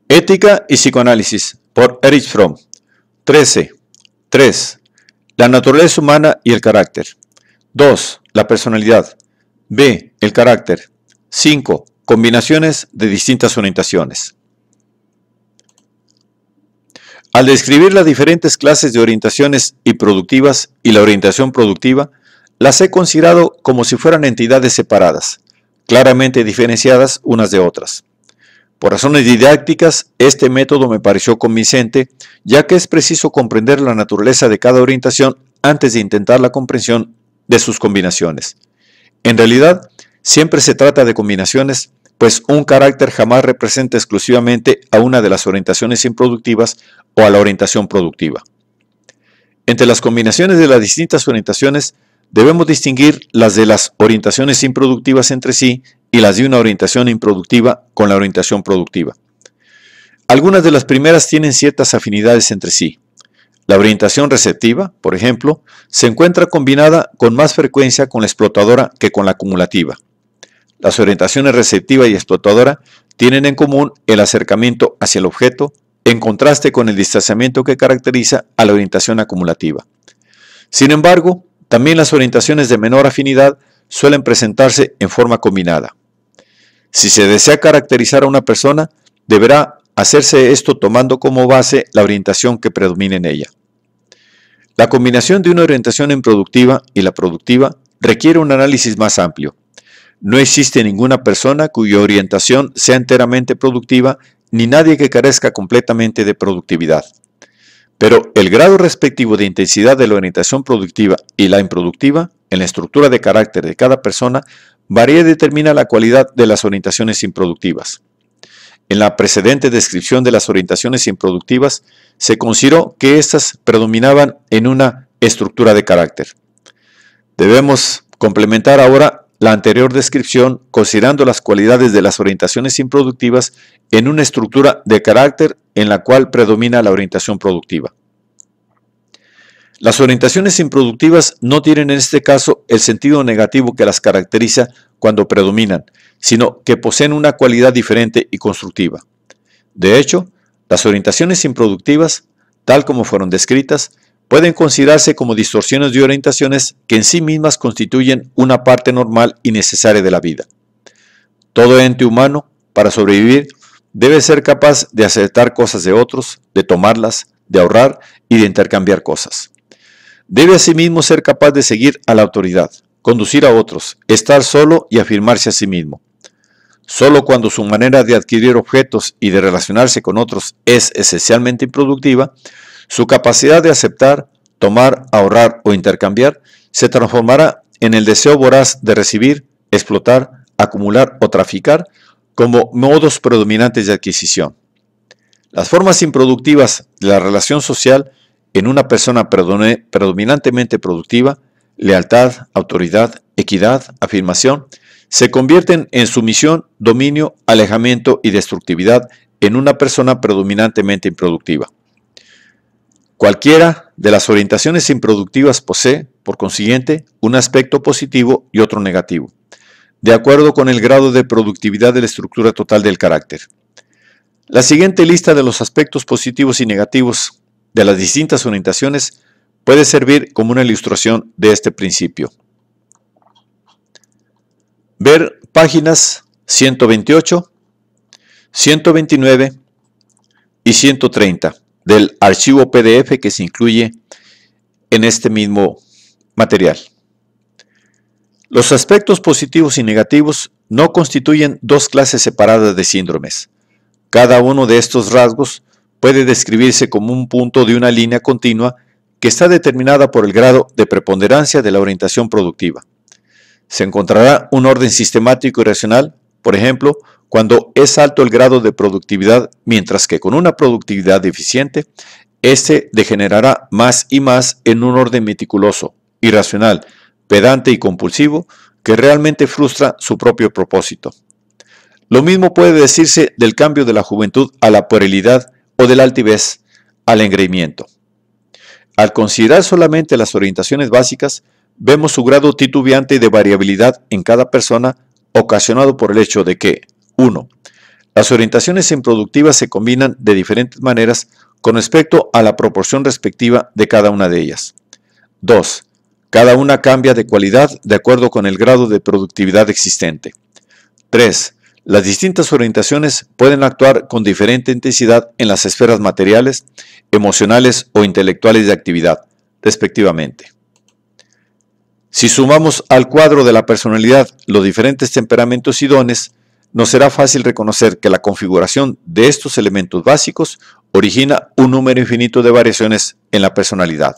Ética y psicoanálisis por Erich Fromm. 13. 3. La naturaleza humana y el carácter. 2. La personalidad. B. El carácter. 5. Combinaciones de distintas orientaciones. Al describir las diferentes clases de orientaciones improductivas y la orientación productiva, las he considerado como si fueran entidades separadas, claramente diferenciadas unas de otras. Por razones didácticas, este método me pareció convincente, ya que es preciso comprender la naturaleza de cada orientación antes de intentar la comprensión de sus combinaciones. En realidad, siempre se trata de combinaciones, pues un carácter jamás representa exclusivamente a una de las orientaciones improductivas o a la orientación productiva. Entre las combinaciones de las distintas orientaciones, debemos distinguir las de las orientaciones improductivas entre sí y las de una orientación improductiva con la orientación productiva. Algunas de las primeras tienen ciertas afinidades entre sí. La orientación receptiva, por ejemplo, se encuentra combinada con más frecuencia con la explotadora que con la acumulativa. Las orientaciones receptiva y explotadora tienen en común el acercamiento hacia el objeto, en contraste con el distanciamiento que caracteriza a la orientación acumulativa. Sin embargo, también las orientaciones de menor afinidad suelen presentarse en forma combinada. Si se desea caracterizar a una persona, deberá hacerse esto tomando como base la orientación que predomina en ella. La combinación de una orientación improductiva y la productiva requiere un análisis más amplio. No existe ninguna persona cuya orientación sea enteramente productiva, ni nadie que carezca completamente de productividad. Pero el grado respectivo de intensidad de la orientación productiva y la improductiva en la estructura de carácter de cada persona varía y determina la cualidad de las orientaciones improductivas. En la precedente descripción de las orientaciones improductivas se consideró que éstas predominaban en una estructura de carácter. Debemos complementar ahora la anterior descripción considerando las cualidades de las orientaciones improductivas en una estructura de carácter en la cual predomina la orientación productiva. Las orientaciones improductivas no tienen en este caso el sentido negativo que las caracteriza cuando predominan, sino que poseen una cualidad diferente y constructiva. De hecho, las orientaciones improductivas, tal como fueron descritas, pueden considerarse como distorsiones de orientaciones que en sí mismas constituyen una parte normal y necesaria de la vida. Todo ente humano, para sobrevivir, debe ser capaz de aceptar cosas de otros, de tomarlas, de ahorrar y de intercambiar cosas. Debe asimismo ser capaz de seguir a la autoridad, conducir a otros, estar solo y afirmarse a sí mismo. Solo cuando su manera de adquirir objetos y de relacionarse con otros es esencialmente improductiva, su capacidad de aceptar, tomar, ahorrar o intercambiar se transformará en el deseo voraz de recibir, explotar, acumular o traficar como modos predominantes de adquisición. Las formas improductivas de la relación social en una persona predominantemente productiva, lealtad, autoridad, equidad, afirmación, se convierten en sumisión, dominio, alejamiento y destructividad en una persona predominantemente improductiva. Cualquiera de las orientaciones improductivas posee, por consiguiente, un aspecto positivo y otro negativo, de acuerdo con el grado de productividad de la estructura total del carácter. La siguiente lista de los aspectos positivos y negativos de las distintas orientaciones puede servir como una ilustración de este principio. Ver páginas 128, 129 y 130 del archivo PDF que se incluye en este mismo material. Los aspectos positivos y negativos no constituyen dos clases separadas de síndromes. Cada uno de estos rasgos puede describirse como un punto de una línea continua que está determinada por el grado de preponderancia de la orientación productiva. Se encontrará un orden sistemático y racional, por ejemplo, cuando es alto el grado de productividad, mientras que con una productividad deficiente, este degenerará más y más en un orden meticuloso, irracional, pedante y compulsivo, que realmente frustra su propio propósito. Lo mismo puede decirse del cambio de la juventud a la puerilidad o de la altivez al engreimiento. Al considerar solamente las orientaciones básicas, vemos su grado titubeante de variabilidad en cada persona, ocasionado por el hecho de que 1. Las orientaciones improductivas se combinan de diferentes maneras con respecto a la proporción respectiva de cada una de ellas. 2. Cada una cambia de cualidad de acuerdo con el grado de productividad existente. 3. Las distintas orientaciones pueden actuar con diferente intensidad en las esferas materiales, emocionales o intelectuales de actividad, respectivamente. Si sumamos al cuadro de la personalidad los diferentes temperamentos y dones, nos será fácil reconocer que la configuración de estos elementos básicos origina un número infinito de variaciones en la personalidad.